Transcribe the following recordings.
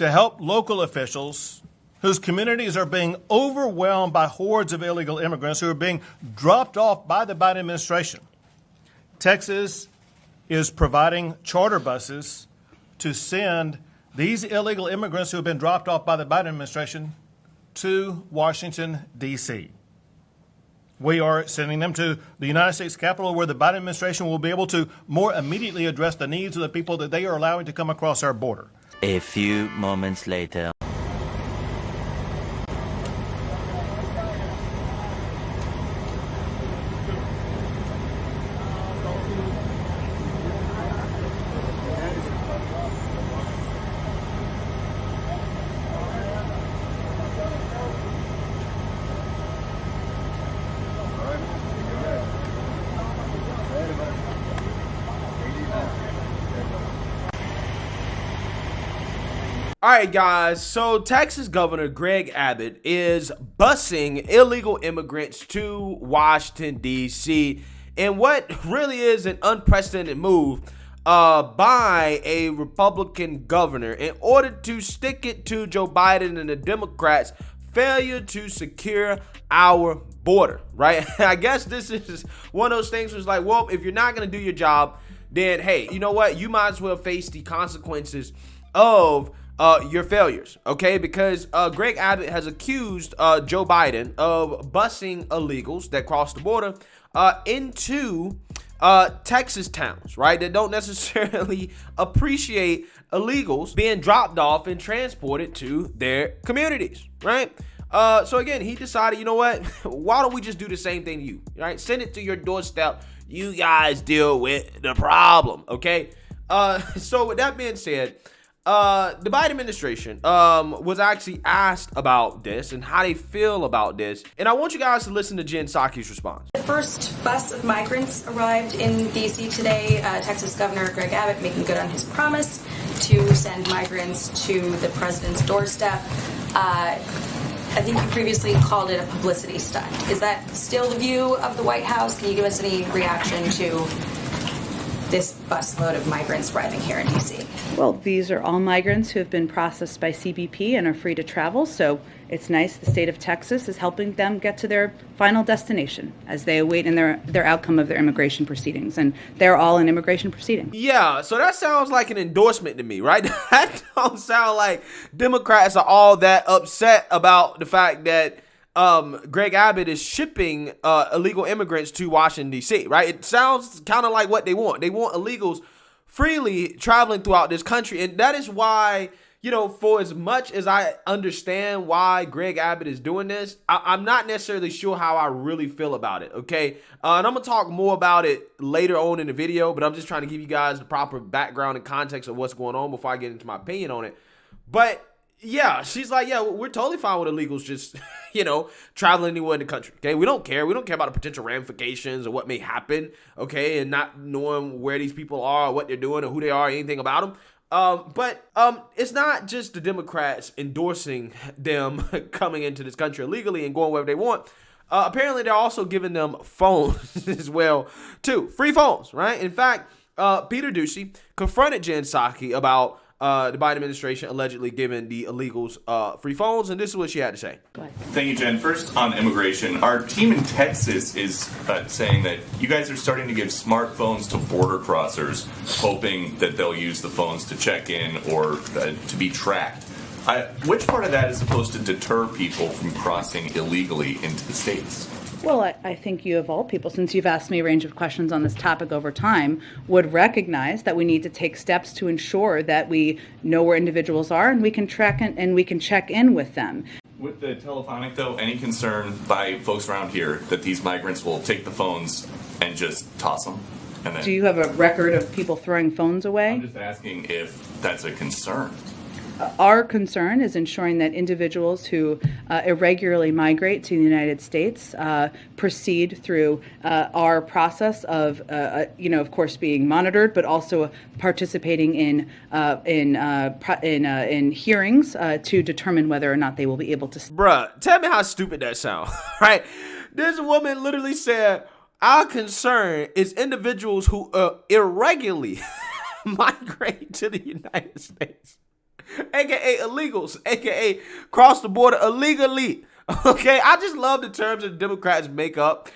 to help local officials whose communities are being overwhelmed by hordes of illegal immigrants who are being dropped off by the Biden administration. Texas is providing charter buses to send these illegal immigrants who have been dropped off by the Biden administration to Washington, D.C. We are sending them to the United States Capitol, where the Biden administration will be able to more immediately address the needs of the people that they are allowing to come across our border. A few moments later. All right, guys, so Texas Governor Greg Abbott is busing illegal immigrants to Washington, D.C. in what really is an unprecedented move by a Republican governor in order to stick it to Joe Biden and the Democrats' failure to secure our border, right? I guess this is one of those things where it's like, well, if you're not going to do your job, then, hey, you know what? You might as well face the consequences of your failures, okay? Because Greg Abbott has accused Joe Biden of busing illegals that cross the border into Texas towns, right? That don't necessarily appreciate illegals being dropped off and transported to their communities, right? So again, he decided, you know what? Why don't we just do the same thing to you, right? Send it to your doorstep. You guys deal with the problem, okay? So with that being said, the Biden administration was actually asked about this and how they feel about this. And I want you guys to listen to Jen Psaki's response. The first bus of migrants arrived in D.C. today. Texas Governor Greg Abbott making good on his promise to send migrants to the president's doorstep. I think you previously called it a publicity stunt. Is that still the view of the White House? Can you give us any reaction to this busload of migrants arriving here in D.C.? Well, these are all migrants who have been processed by CBP and are free to travel, so it's nice the state of Texas is helping them get to their final destination as they await in their outcome of their immigration proceedings, and they're all in immigration proceedings. Yeah, so that sounds like an endorsement to me, right? That don't sound like Democrats are all that upset about the fact that Greg Abbott is shipping illegal immigrants to Washington, D.C., right? It sounds kind of like what they want. They want illegals freely traveling throughout this country. And that is why, you know, for as much as I understand why Greg Abbott is doing this, I'm not necessarily sure how I really feel about it, okay? And I'm going to talk more about it later on in the video, but I'm just trying to give you guys the proper background and context of what's going on before I get into my opinion on it. But yeah, she's like, yeah, we're totally fine with illegals just, you know, traveling anywhere in the country, okay? We don't care. We don't care about the potential ramifications of what may happen, okay, and not knowing where these people are, or what they're doing, or who they are, or anything about them. But it's not just the Democrats endorsing them coming into this country illegally and going wherever they want. Apparently, they're also giving them phones as well, too. Free phones, right? In fact, Peter Doocy confronted Jen Psaki about the Biden administration allegedly giving the illegals free phones, and this is what she had to say. Thank you, Jen. First, on immigration, our team in Texas is saying that you guys are starting to give smartphones to border crossers, hoping that they'll use the phones to check in or to be tracked. Which part of that is supposed to deter people from crossing illegally into the states? Well, I think you of all people, since you've asked me a range of questions on this topic over time, would recognize that we need to take steps to ensure that we know where individuals are and we can track and we can check in with them. With the telephonic, though, any concern by folks around here that these migrants will take the phones and just toss them? And then, do you have a record of people throwing phones away? I'm just asking if that's a concern. Our concern is ensuring that individuals who irregularly migrate to the United States proceed through our process of, of course, being monitored, but also participating in hearings to determine whether or not they will be able to. Bruh, tell me how stupid that sounds, right? This woman literally said, our concern is individuals who irregularly migrate to the United States. aka illegals, aka cross the border illegally. Okay, I just love the terms that the Democrats make up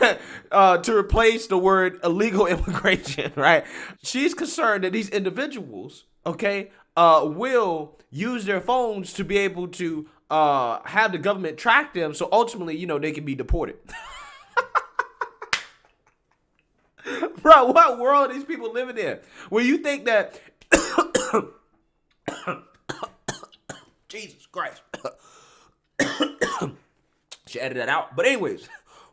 to replace the word illegal immigration, right? She's concerned that these individuals, okay, will use their phones to be able to have the government track them, so ultimately, you know, they can be deported. Bro, what world are these people living in? Where you think that Jesus Christ. Should edit that out. But anyways,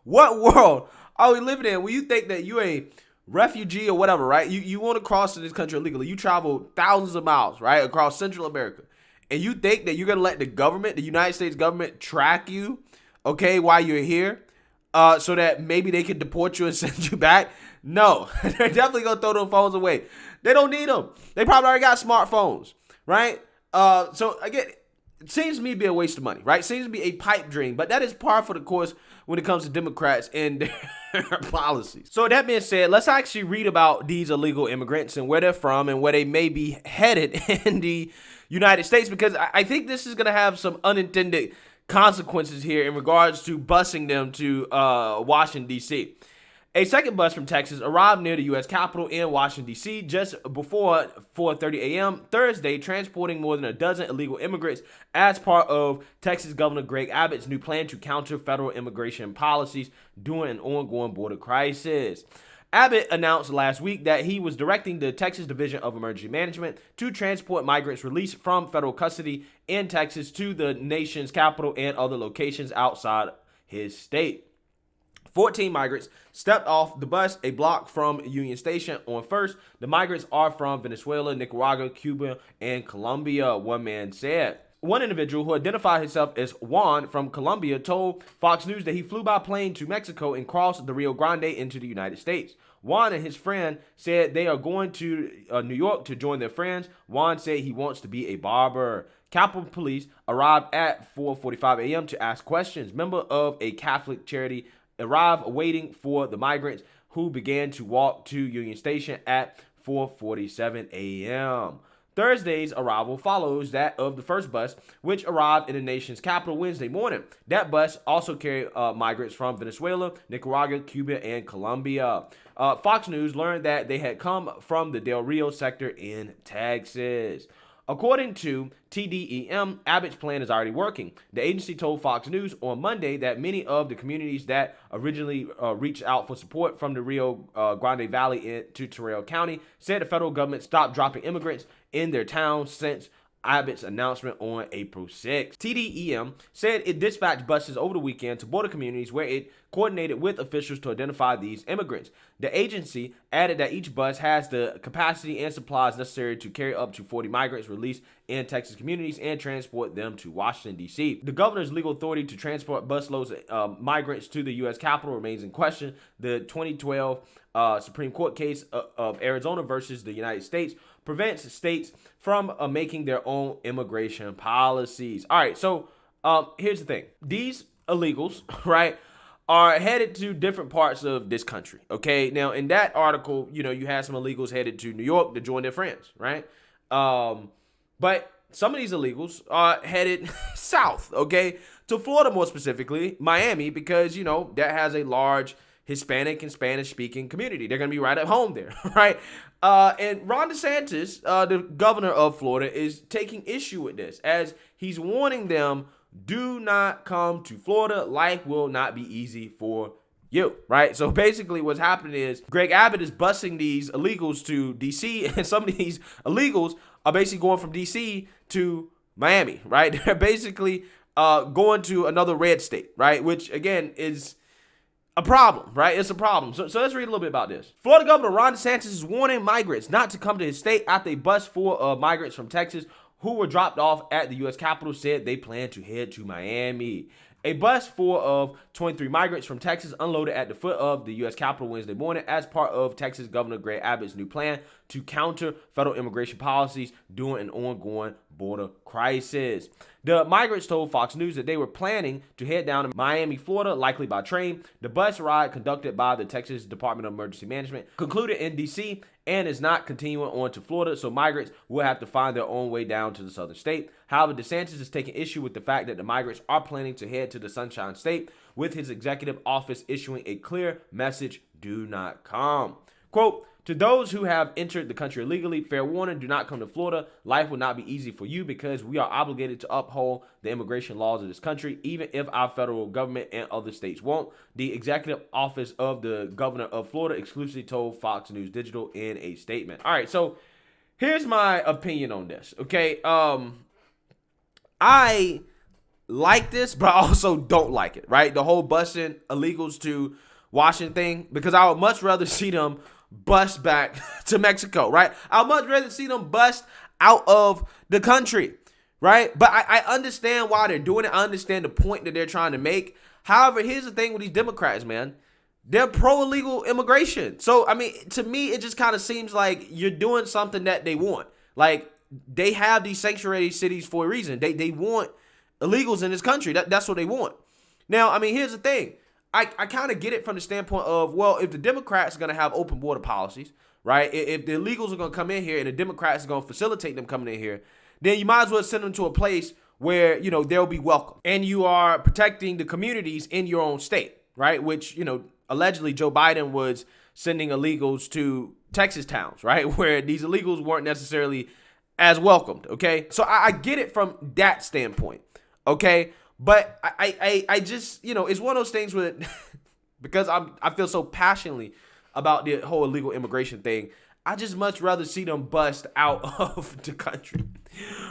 what world are we living in where you think that you're a refugee or whatever, right? You want to cross to this country illegally. You travel thousands of miles, right, across Central America. And you think that you're going to let the government, the United States government, track you, okay, while you're here, so that maybe they can deport you and send you back? No. They're definitely going to throw them phones away. They don't need them. They probably already got smartphones, right? So, again, it seems to me to be a waste of money, right? It seems to be a pipe dream, but that is par for the course when it comes to Democrats and their policies. So that being said, let's actually read about these illegal immigrants and where they're from and where they may be headed in the United States, because I think this is going to have some unintended consequences here in regards to busing them to Washington, D.C. A second bus from Texas arrived near the U.S. Capitol in Washington, D.C. just before 4:30 a.m. Thursday, transporting more than a dozen illegal immigrants as part of Texas Governor Greg Abbott's new plan to counter federal immigration policies during an ongoing border crisis. Abbott announced last week that he was directing the Texas Division of Emergency Management to transport migrants released from federal custody in Texas to the nation's capital and other locations outside his state. 14 migrants stepped off the bus a block from Union Station on 1st. The migrants are from Venezuela, Nicaragua, Cuba, and Colombia, one man said. One individual who identified himself as Juan from Colombia told Fox News that he flew by plane to Mexico and crossed the Rio Grande into the United States. Juan and his friend said they are going to New York to join their friends. Juan said he wants to be a barber. Capitol Police arrived at 4:45 a.m. to ask questions. Member of a Catholic charity arrived waiting for the migrants, who began to walk to Union Station at 4:47 a.m. Thursday's arrival follows that of the first bus, which arrived in the nation's capital Wednesday morning. That bus also carried migrants from Venezuela, Nicaragua, Cuba, and Colombia. Fox News learned that they had come from the Del Rio sector in Texas. According to TDEM, Abbott's plan is already working. The agency told Fox News on Monday that many of the communities that originally reached out for support from the Rio Grande Valley into Terrell County said the federal government stopped dropping immigrants in their towns since Abbott's announcement on April 6. TDEM said it dispatched buses over the weekend to border communities where it coordinated with officials to identify these immigrants. The agency added that each bus has the capacity and supplies necessary to carry up to 40 migrants released in Texas communities and transport them to Washington, D.C. The governor's legal authority to transport busloads of migrants to the U.S. Capitol remains in question. The 2012 Supreme Court case of Arizona versus the United States prevents states from making their own immigration policies. All right, so here's the thing. These illegals, right, are headed to different parts of this country, okay? Now, in that article, you know, you had some illegals headed to New York to join their friends, right? But some of these illegals are headed south, okay? To Florida, more specifically, Miami, because, you know, that has a large Hispanic and Spanish-speaking community. They're going to be right at home there, right? And Ron DeSantis, the governor of Florida, is taking issue with this as he's warning them, do not come to Florida. Life will not be easy for you, right? So basically what's happening is Greg Abbott is busing these illegals to D.C., and some of these illegals are basically going from D.C. to Miami, right? They're basically going to another red state, right? Which, again, is a problem, right? It's a problem. So let's read a little bit about this. Florida Governor Ron DeSantis is warning migrants not to come to his state after a bus full of migrants from Texas who were dropped off at the U.S. Capitol said they plan to head to Miami. A bus full of 23 migrants from Texas unloaded at the foot of the U.S. Capitol Wednesday morning as part of Texas Governor Greg Abbott's new plan to counter federal immigration policies during an ongoing border crisis. The migrants told Fox News that they were planning to head down to Miami, Florida, likely by train. The bus ride, conducted by the Texas Department of Emergency Management, concluded in D.C. and is not continuing on to Florida, so migrants will have to find their own way down to the southern state. However, DeSantis is taking issue with the fact that the migrants are planning to head to the Sunshine State, with his executive office issuing a clear message: do not come. Quote, to those who have entered the country illegally, fair warning, do not come to Florida. Life will not be easy for you because we are obligated to uphold the immigration laws of this country, even if our federal government and other states won't. The executive office of the governor of Florida exclusively told Fox News Digital in a statement. All right, so here's my opinion on this, okay? I like this, but I also don't like it, right? The whole busing illegals to Washington thing, because I would much rather see them bust back to Mexico, right? I'd much rather see them bust out of the country, right? But I understand why they're doing it. I understand the point that they're trying to make. However, here's the thing with these Democrats, man. They're pro-illegal immigration. So, I mean, to me, it just kind of seems like you're doing something that they want. Like, they have these sanctuary cities for a reason. They want illegals in this country. That's what they want. Now, I mean, here's the thing. I kind of get it from the standpoint of, well, if the Democrats are going to have open border policies, right? If the illegals are going to come in here and the Democrats are going to facilitate them coming in here, then you might as well send them to a place where, you know, they'll be welcome. And you are protecting the communities in your own state, right? Which, you know, allegedly Joe Biden was sending illegals to Texas towns, right? Where these illegals weren't necessarily as welcomed, okay? So I get it from that standpoint, okay? But I just, you know, it's one of those things where, because I feel so passionately about the whole illegal immigration thing, I just much rather see them bust out of the country,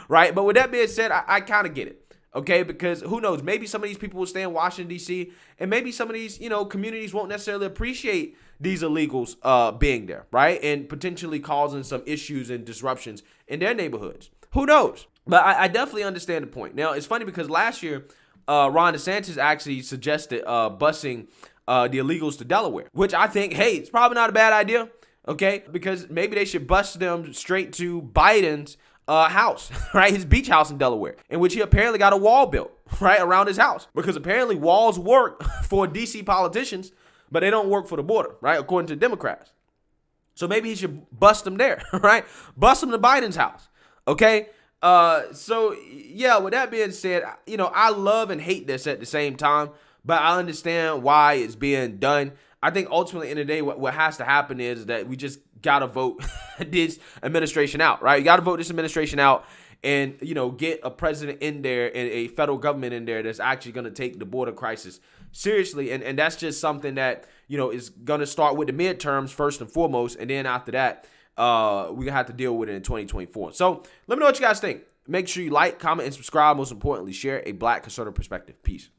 right? But with that being said, I kind of get it, okay? Because who knows, maybe some of these people will stay in Washington, D.C., and maybe some of these, you know, communities won't necessarily appreciate these illegals being there, right? And potentially causing some issues and disruptions in their neighborhoods. Who knows? But I definitely understand the point. Now, it's funny because last year, Ron DeSantis actually suggested busing the illegals to Delaware, which I think, hey, it's probably not a bad idea, okay? Because maybe they should bust them straight to Biden's house, right? His beach house in Delaware, in which he apparently got a wall built, right, around his house. Because apparently walls work for D.C. politicians, but they don't work for the border, right, according to Democrats. So maybe he should bust them there, right? Bust them to Biden's house, okay? So yeah, with that being said, you know, I love and hate this at the same time, but I understand why it's being done. I think ultimately in the day, what has to happen is that we just got to vote this administration out, right? You got to vote this administration out and, you know, get a president in there and a federal government in there that's actually going to take the border crisis seriously. And that's just something that, you know, is going to start with the midterms first and foremost. And then after that, we're going to have to deal with it in 2024. So let me know what you guys think. Make sure you like, comment, and subscribe. Most importantly, share a Black conservative perspective. Peace.